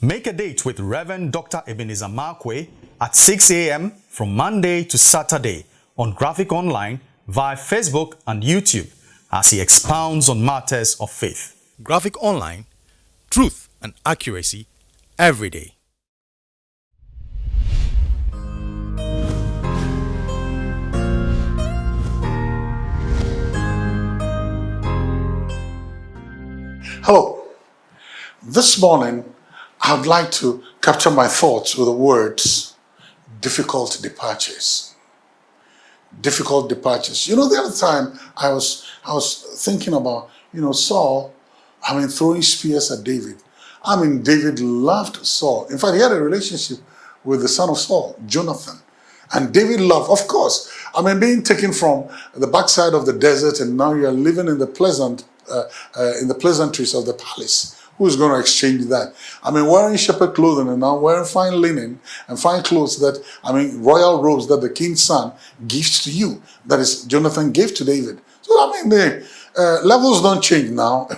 Make a date with Reverend Dr. Ebenezer Markwei at 6 a.m. from Monday to Saturday on Graphic Online via Facebook and YouTube as he expounds on matters of faith. Graphic Online, truth and accuracy every day. Hello. This morning, I'd like to capture my thoughts with the words, difficult departures. Difficult departures. You know, the other time I was thinking about, Saul, throwing spears at David. David loved Saul. In fact, he had a relationship with the son of Saul, Jonathan. And David loved, of course, being taken from the backside of the desert and now you are living in the pleasantries of the palace. Who's going to exchange that? Wearing shepherd clothing and now wearing fine linen and fine clothes that, royal robes that the king's son gives to you. That is, Jonathan gave to David. So, the levels don't change now,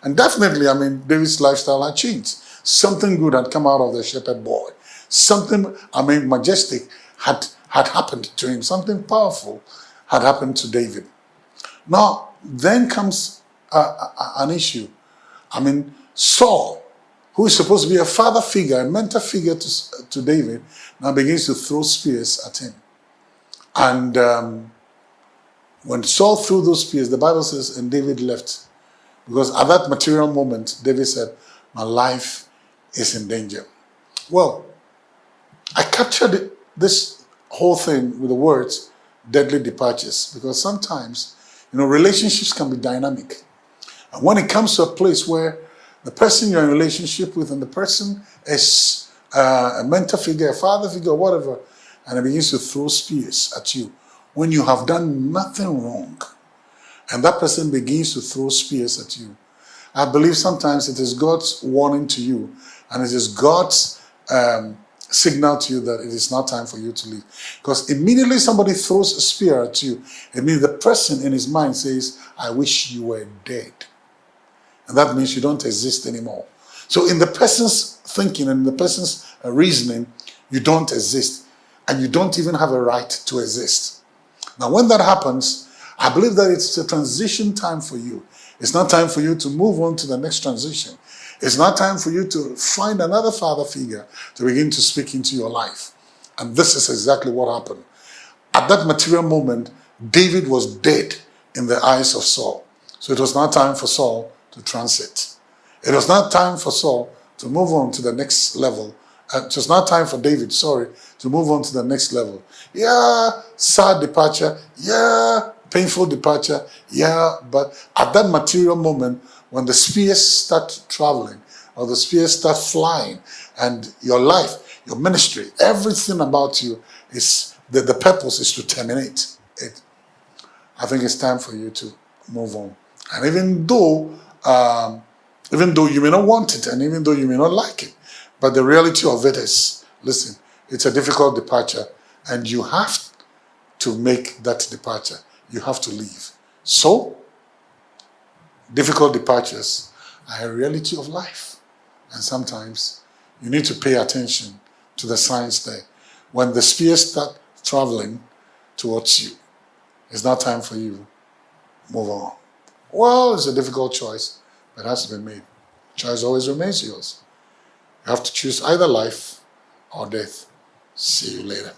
and definitely, David's lifestyle had changed. Something good had come out of the shepherd boy. Something, majestic had happened to him. Something powerful had happened to David. Now, then comes an issue. Saul, who is supposed to be a father figure, a mentor figure to David, now begins to throw spears at him. And when Saul threw those spears, the Bible says, and David left. Because at that material moment, David said, my life is in danger. Well, I captured this whole thing with the words, deadly departures. Because sometimes, relationships can be dynamic. And when it comes to a place where the person you're in a relationship with and the person is a mentor figure, a father figure, whatever, and it begins to throw spears at you when you have done nothing wrong, and that person begins to throw spears at you, I believe sometimes it is God's warning to you, and it is God's signal to you that it is not time for you to leave. Because immediately somebody throws a spear at you, it means the person in his mind says, I wish you were dead. And that means you don't exist anymore. So in the person's thinking and the person's reasoning, you don't exist. And you don't even have a right to exist. Now when that happens, I believe that it's a transition time for you. It's not time for you to move on to the next transition. It's not time for you to find another father figure to begin to speak into your life. And this is exactly what happened. At that material moment, David was dead in the eyes of Saul. So it was not time for Saul to transit. It was not time for Saul to move on to the next level. It was not time for David, to move on to the next level. Yeah, sad departure. Yeah, painful departure. Yeah, but at that material moment, when the spears start traveling, or the spears start flying, and your life, your ministry, everything about you is, the purpose is to terminate it. I think it's time for you to move on. And even though you may not want it, and even though you may not like it, but the reality of it is, listen, it's a difficult departure, and you have to make that departure. You have to leave. So, difficult departures are a reality of life. And sometimes you need to pay attention to the signs there. When the spears start traveling towards you, it's not time for you. Move on. Well, it's a difficult choice, but it has to be made. Choice always remains yours. You have to choose either life or death. See you later.